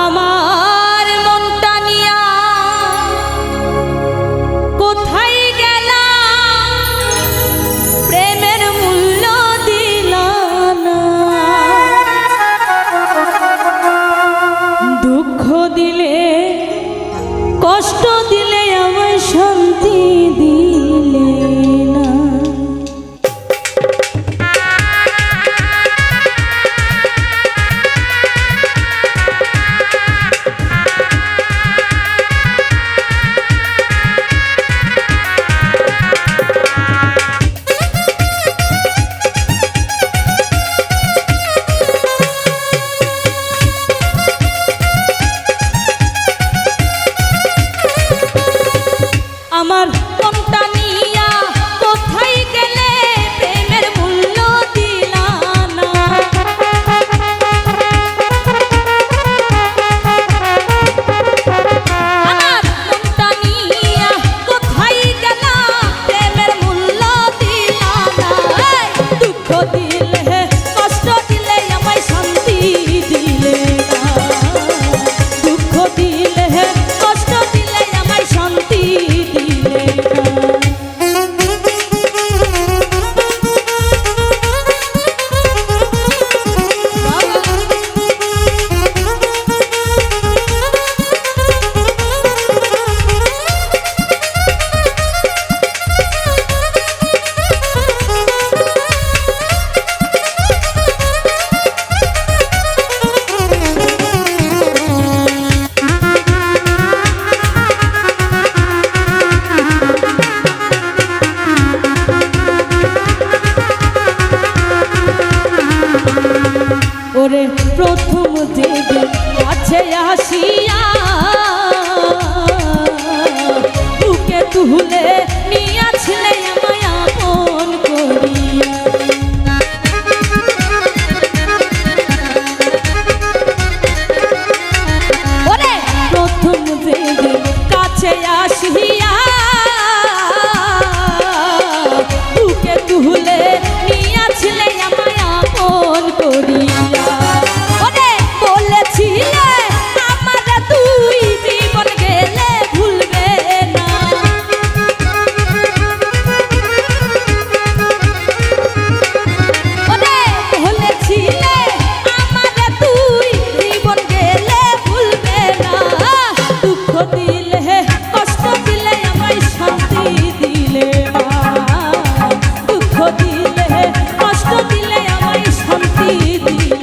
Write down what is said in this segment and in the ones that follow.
আমার মনটা নিয়া কোথায় গেলা, প্রেমের মূল্য দিলা না। দুঃখ দিলে কষ্ট দিলে আমায় শান্তি দিলে না। আমার মনটা নিয়া কোথায় গেলে, প্রেমের মূল্য দিলা না। আমার মনটা নিয়া কোথায় গেলা, প্রেমের মূল্য দিলা না। দুঃখ দিলে কষ্ট দিলে আমায় শান্তি দিলে না। দুঃখ দিলে কষ্ট দিলে আমায় শান্তি দিলে না। ওরে প্রথম দেবে কাছে আসিয়া, বুকে তুলে নিয়েছিলে আমায় আপন করিয়া। ওরে প্রথম দেবে কাছে আসিয়া, বুকে তুলে নিয়েছিলে আমায় আপন করিয়া। ওরে বলেছিলে আমার তুই জীবন গেলে ভুলবে না। ওরে বলেছিলে আমার তুই জীবন গেলে ভুলবে না। দুঃখ দিলে কষ্ট দিলে আমায় শান্তি দিলে না। দুঃখ দিলে কষ্ট দিলে আমায় শান্তি দিলে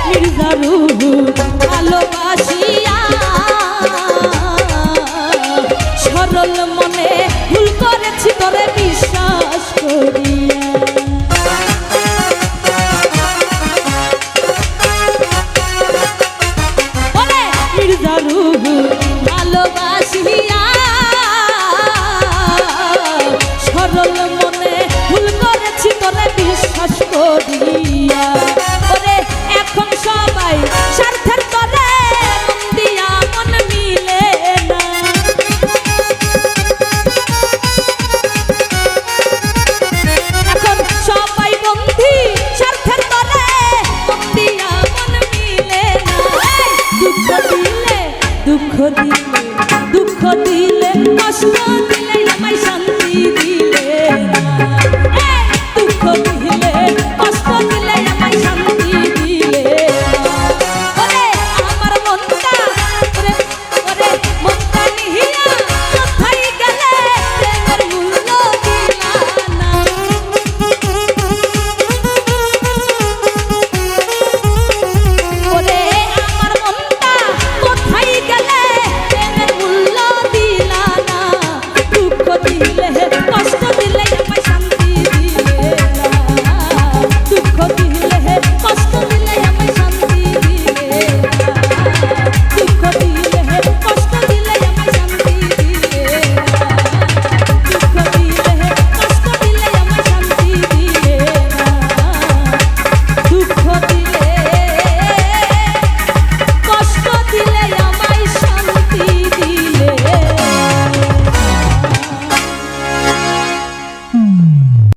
মির্জা রুহু ভালোবাসিয়া সরল মনে ভুল করেছি তোরে বিশ্বাস করিয়া। বলে মির্জা রুহু ভালোবাসিয়া সরল মনে ভুল করেছি তোরে বিশ্বাস করিয়া। ওরে এখন সবাই স্বার্থের তরে মন দিয়া মন মিলে না। এখন সবাই বন্ধি স্বার্থের তরে মন দিয়া মন মিলে না। দুঃখ দিলে